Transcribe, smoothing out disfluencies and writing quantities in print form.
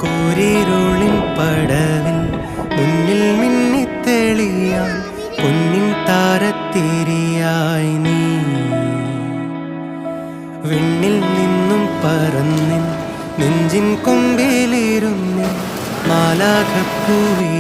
കൂരിരുളിൻ പടവിൽ മുന്നിൽ മിന്നിത്തെളിയാൻ പൊന്നിൻ താരത്തിരിയായി നീ വിണ്ണിൽ നിന്നും പറന്നിൻ നെഞ്ചിൻ കൊമ്പിലിരുന്നിൻ മാലാഖപ്പൂവി